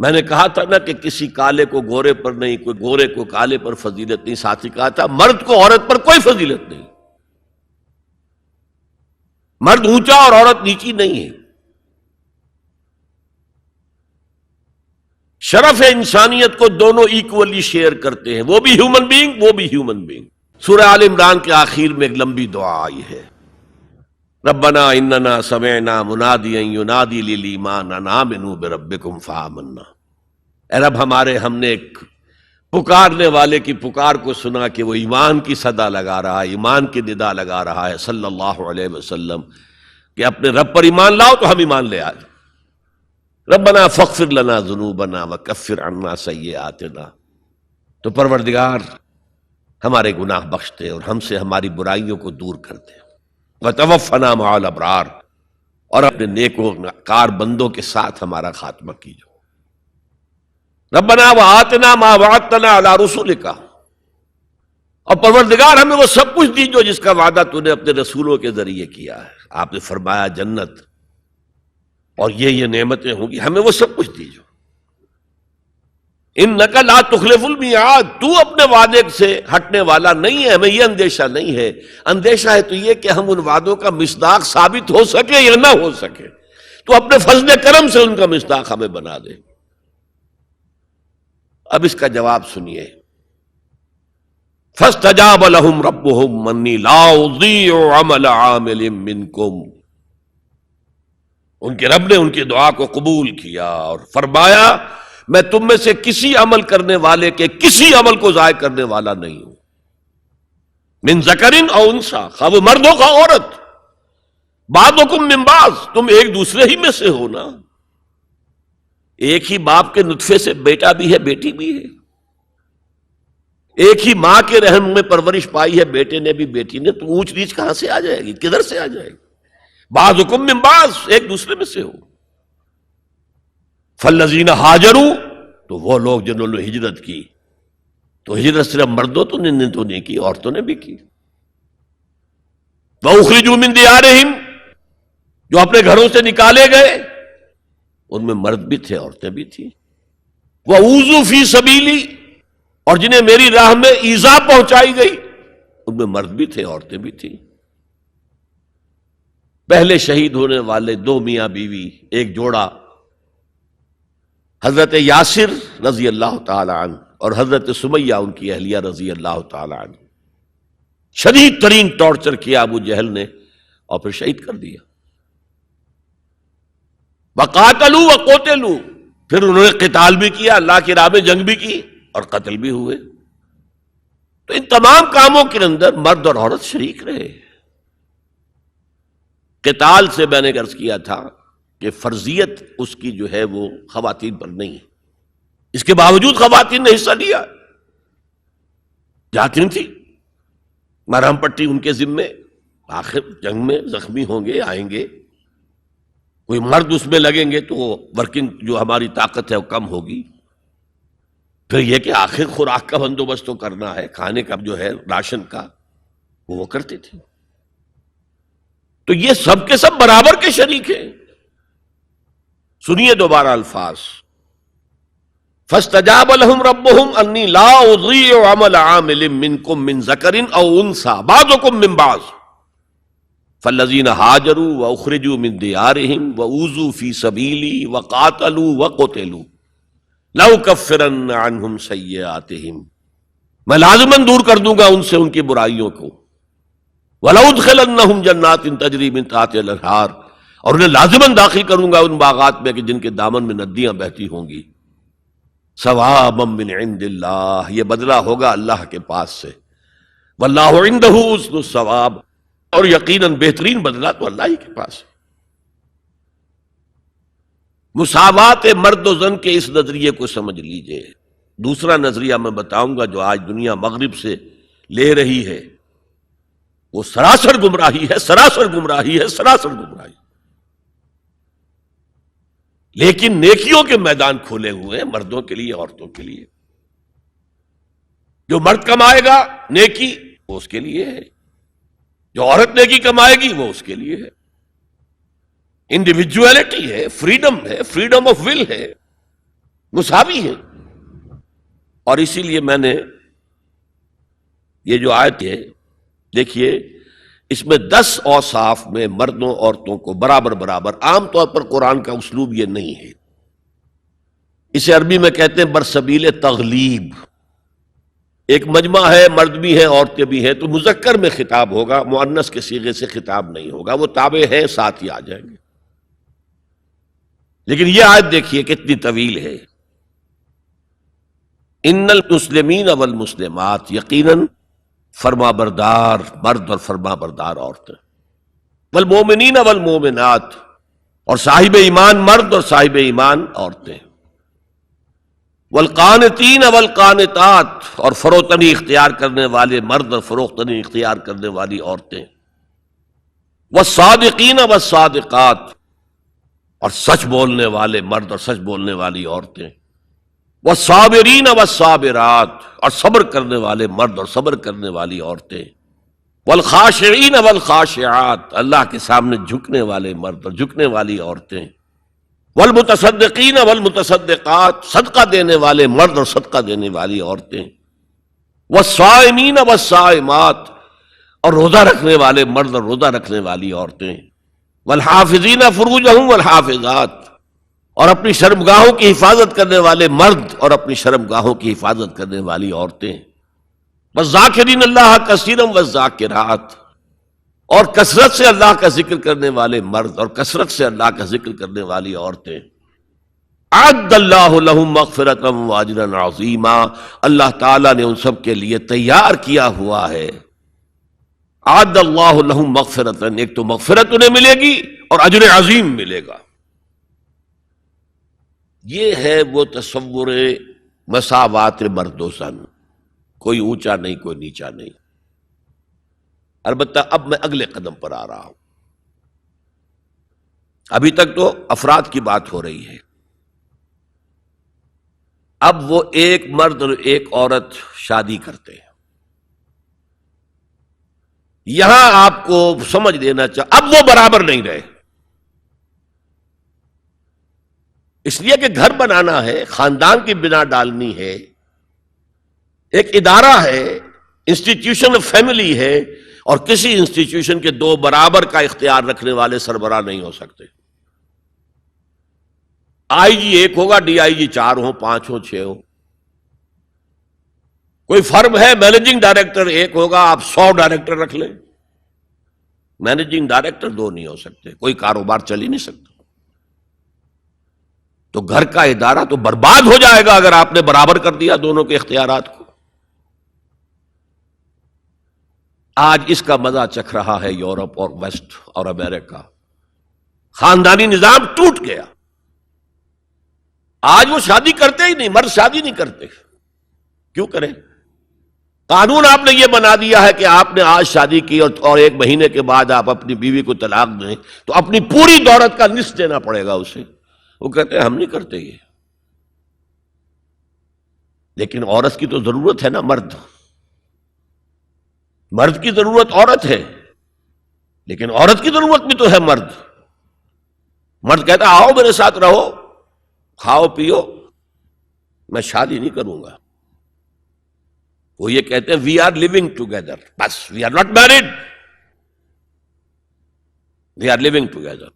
میں نے کہا تھا نا کہ کسی کالے کو گورے پر نہیں، کوئی گورے کو کالے پر فضیلت نہیں، ساتھ ہی کہا تھا مرد کو عورت پر کوئی فضیلت نہیں، مرد اونچا اور عورت نیچی نہیں ہے۔ شرف انسانیت کو دونوں ایکولی شیئر کرتے ہیں، وہ بھی ہیومن بینگ، وہ بھی ہیومن بینگ۔ سورہ آل عمران کے آخر میں ایک لمبی دعا آئی ہے، ربنا اننا سمعنا منادیا ینادی للایمان ان آمنوا بربکم فآمنا۔ اے رب ہمارے، ہم نے ایک پکارنے والے کی پکار کو سنا کہ وہ ایمان کی صدا لگا رہا ہے، ایمان کی ندا لگا رہا ہے صلی اللہ علیہ وسلم کہ اپنے رب پر ایمان لاؤ، تو ہم ایمان لے آئے۔ ربنا فاغفر لنا ذنوبنا وکفر عنا سیئاتنا، تو پروردگار ہمارے گناہ بخش دے اور ہم سے ہماری برائیوں کو دور کر دے، وتوفنا مع الابرار، اور اپنے نیکوکار بندوں کے ساتھ ہمارا خاتمہ کیجو۔ ربنا وآتنا ما وعدتنا علی رسولک، اور پروردگار ہمیں وہ سب کچھ دیجو جس کا وعدہ تو نے اپنے رسولوں کے ذریعے کیا ہے۔ آپ نے فرمایا جنت اور یہ نعمتیں ہوں گی، ہمیں وہ سب کچھ دیجو۔ انک لا تخلف المیعاد، تو اپنے وعدے سے ہٹنے والا نہیں ہے، ہمیں یہ اندیشہ نہیں ہے۔ اندیشہ ہے تو یہ کہ ہم ان وعدوں کا مصداق ثابت ہو سکے یا نہ ہو سکے، تو اپنے فضل کرم سے ان کا مصداق ہمیں بنا دے۔ اب اس کا جواب سنیے، فاستجاب لهم ربهم انی لا اضیع عمل عامل منکم، ان کے رب نے ان کی دعا کو قبول کیا اور فرمایا میں تم میں سے کسی عمل کرنے والے کے کسی عمل کو ضائع کرنے والا نہیں ہوں۔ من ذکر او انثی، خواہ وہ مرد ہو خواہ عورت، بعضکم من بعض، تم ایک دوسرے ہی میں سے ہو نا، ایک ہی باپ کے نطفے سے بیٹا بھی ہے بیٹی بھی ہے، ایک ہی ماں کے رحم میں پرورش پائی ہے بیٹے نے بھی بیٹی نے، تو اونچ نیچ کہاں سے آ جائے گی، کدھر سے آ جائے گی؟ بعضکم من بعض، ایک دوسرے میں سے ہو۔ فالذین ہاجروا، تو وہ لوگ جنہوں نے ہجرت کی، تو ہجرت صرف مردوں تو نہیں کی، عورتوں نے بھی کی۔ وَأُخْرِجُوا مِن دِيَارِهِمْ، جو اپنے گھروں سے نکالے گئے، ان میں مرد بھی تھے عورتیں بھی تھیں۔ وَأُوذُوا فِي سَبِيلِي، اور جنہیں میری راہ میں ایذا پہنچائی گئی، ان میں مرد بھی تھے عورتیں بھی تھیں۔ پہلے شہید ہونے والے دو میاں بیوی، ایک جوڑا، حضرت یاسر رضی اللہ تعالی عنہ اور حضرت سمیہ ان کی اہلیہ رضی اللہ تعالی عنہ، شدید ترین ٹارچر کیا ابو جہل نے اور پھر شہید کر دیا۔ وقاتلوا وقتلوا، پھر انہوں نے قتال بھی کیا، اللہ کی راہ میں جنگ بھی کی اور قتل بھی ہوئے۔ تو ان تمام کاموں کے اندر مرد اور عورت شریک رہے۔ قتال سے میں نے عرض کیا تھا کہ فرضیت اس کی جو ہے وہ خواتین پر نہیں ہے، اس کے باوجود خواتین نے حصہ لیا، جاتی تھی مرہم پٹی ان کے ذمے، آخر جنگ میں زخمی ہوں گے آئیں گے، کوئی مرد اس میں لگیں گے تو وہ ورکنگ جو ہماری طاقت ہے وہ کم ہوگی، پھر یہ کہ آخر خوراک کا بندوبست تو کرنا ہے، کھانے کا جو ہے راشن کا وہ کرتے تھے۔ تو یہ سب کے سب برابر کے شریک ہیں۔ سنیے دوبارہ الفاظ، فاستجاب لهم ربهم انی لا اضیع عمل عامل منکم من ذکر او انثی بعضکم من بعض فالذین ہاجروا واخرجوا من دیارهم واوذوا فی سبیلی وقاتلوا وقتلوا لأکفرن عنہم سیئاتہم، میں لازماً دور کر دوں گا ان سے ان کی برائیوں کو، وَلَأُدْخِلَنَّهُمْ جَنَّاتٍ تَجْرِي مِن تَحْتِهَا الْأَنْهَارُ، اور انہیں لازماً داخل کروں گا ان باغات میں کہ جن کے دامن میں ندیاں بہتی ہوں گی، ثوابا من عند اللہ، یہ بدلہ ہوگا اللہ کے پاس سے، واللہ عنده حسن الثواب، اور یقیناً بہترین بدلہ تو اللہ ہی کے پاس ہے۔ مساوات مرد و زن کے اس نظریے کو سمجھ لیجئے۔ دوسرا نظریہ میں بتاؤں گا جو آج دنیا مغرب سے لے رہی ہے، وہ سراسر گمراہی ہے، سراسر گمراہی ہے، سراسر گمراہی۔ لیکن نیکیوں کے میدان کھولے ہوئے ہیں مردوں کے لیے عورتوں کے لیے۔ جو مرد کمائے گا نیکی وہ اس کے لیے ہے، جو عورت نیکی کمائے گی وہ اس کے لیے ہے۔ انڈیویجویلٹی ہے، فریڈم ہے، فریڈم آف ول ہے۔ مساوی ہیں. اور اسی لیے میں نے یہ جو آیت ہے دیکھیے، اس میں 10 اوصاف میں مردوں عورتوں کو برابر برابر. عام طور پر قرآن کا اسلوب یہ نہیں ہے. اسے عربی میں کہتے ہیں برسبیل تغلیب. ایک مجمع ہے، مرد بھی ہیں عورتیں بھی ہیں، تو مذکر میں خطاب ہوگا، مؤنث کے صیغے سے خطاب نہیں ہوگا. وہ تابع ہے، ساتھ ہی آ جائیں گے. لیکن یہ آیت دیکھیے کتنی طویل ہے. ان المسلمین والمسلمات، یقیناً فرما بردار مرد اور فرما بردار عورتیں. والمومنین والمومنات، اور صاحب ایمان مرد اور صاحب ایمان عورتیں. والقانتین والقانتات، اور فروتنی اختیار کرنے والے مرد اور فروختنی اختیار کرنے والی عورتیں. والصادقین والصادقات، اور سچ بولنے والے مرد اور سچ بولنے والی عورتیں. والصابرین والصابرات، اور صبر کرنے والے مرد اور صبر کرنے والی عورتیں. والخاشعین والخاشعات، اللہ کے سامنے جھکنے والے مرد اور جھکنے والی عورتیں. والمتصدقین والمتصدقات، صدقہ دینے والے مرد اور صدقہ دینے والی عورتیں. والصائمین والصائمات، اور روزہ رکھنے والے مرد اور روزہ رکھنے والی عورتیں. والحافظین فروجہم والحافظات، اور اپنی شرمگاہوں کی حفاظت کرنے والے مرد اور اپنی شرمگاہوں کی حفاظت کرنے والی عورتیں. والذاکرین اللہ کثیرا والذاکرات، اور کثرت سے اللہ کا ذکر کرنے والے مرد اور کثرت سے اللہ کا ذکر کرنے والی عورتیں. اعد اللہ لہم مغفرۃ واجرا عظیما، اللہ تعالیٰ نے ان سب کے لیے تیار کیا ہوا ہے. اعد اللہ لہم مغفرۃ، ایک تو مغفرت انہیں ملے گی اور اجر عظیم ملے گا. یہ ہے وہ تصور مساوات مرد و زن، کوئی اونچا نہیں کوئی نیچا نہیں. البتہ اب میں اگلے قدم پر آ رہا ہوں. ابھی تک تو افراد کی بات ہو رہی ہے. اب وہ ایک مرد اور ایک عورت شادی کرتے ہیں. یہاں آپ کو سمجھ لینا چاہیے اب وہ برابر نہیں رہے. اس لیے کہ گھر بنانا ہے، خاندان کی بنا ڈالنی ہے، ایک ادارہ ہے، انسٹیٹیوشن آف فیملی ہے، اور کسی انسٹیٹیوشن کے 2 برابر کا اختیار رکھنے والے سربراہ نہیں ہو سکتے. آئی جی 1 ہوگا، ڈی آئی جی 4 ہو، 5 ہو، 6 ہو. کوئی فرم ہے، مینیجنگ ڈائریکٹر 1 ہوگا، آپ 100 ڈائریکٹر رکھ لیں. مینیجنگ ڈائریکٹر 2 نہیں ہو سکتے، کوئی کاروبار چل ہی نہیں سکتا. تو گھر کا ادارہ تو برباد ہو جائے گا اگر آپ نے برابر کر دیا دونوں کے اختیارات کو. آج اس کا مزہ چکھ رہا ہے یورپ اور ویسٹ اور امریکہ. خاندانی نظام ٹوٹ گیا. آج وہ شادی کرتے ہی نہیں، مرد شادی نہیں کرتے. کیوں کریں؟ قانون آپ نے یہ بنا دیا ہے کہ آپ نے آج شادی کی اور 1 مہینے کے بعد آپ اپنی بیوی کو طلاق دیں تو اپنی پوری دولت کا نصف دینا پڑے گا اسے. وہ کہتے ہیں ہم نہیں کرتے یہ. لیکن عورت کی تو ضرورت ہے نا، مرد کی ضرورت عورت ہے، لیکن عورت کی ضرورت بھی تو ہے مرد. مرد کہتا ہے آؤ میرے ساتھ رہو، کھاؤ پیو، میں شادی نہیں کروں گا. وہ یہ کہتے ہیں وی آر لیونگ ٹوگیدر، بس we are not married, we are living together.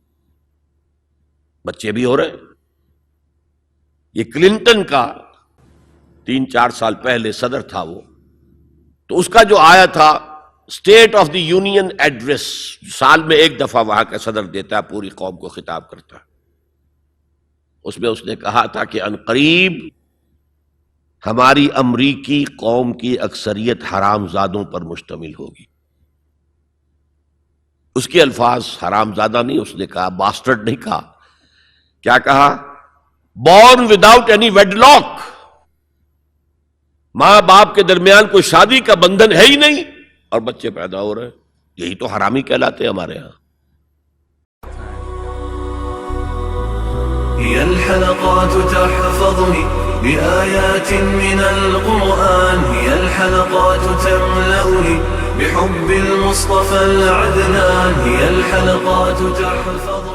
بچے بھی ہو رہے ہیں. یہ کلنٹن کا 3-4 سال پہلے صدر تھا وہ، تو اس کا جو آیا تھا state of the union address, سال میں 1 دفعہ وہاں کا صدر دیتا ہے، پوری قوم کو خطاب کرتا ہے. اس میں اس نے کہا تھا کہ عنقریب ہماری امریکی قوم کی اکثریت حرام زادوں پر مشتمل ہوگی. اس کے الفاظ حرام زادہ نہیں، اس نے کہا باسٹرڈ نہیں کہا. کیا کہا؟ Born without any wedlock, ماں باپ کے درمیان کوئی شادی کا بندھن ہے ہی نہیں اور بچے پیدا ہو رہے ہیں. یہی تو حرامی کہلاتے ہیں ہمارے ہاں. هي الحلقات تحفظني بآيات من القرآن، هي الحلقات تملأني بحب المصطفى العدنان، هي الحلقات تحفظني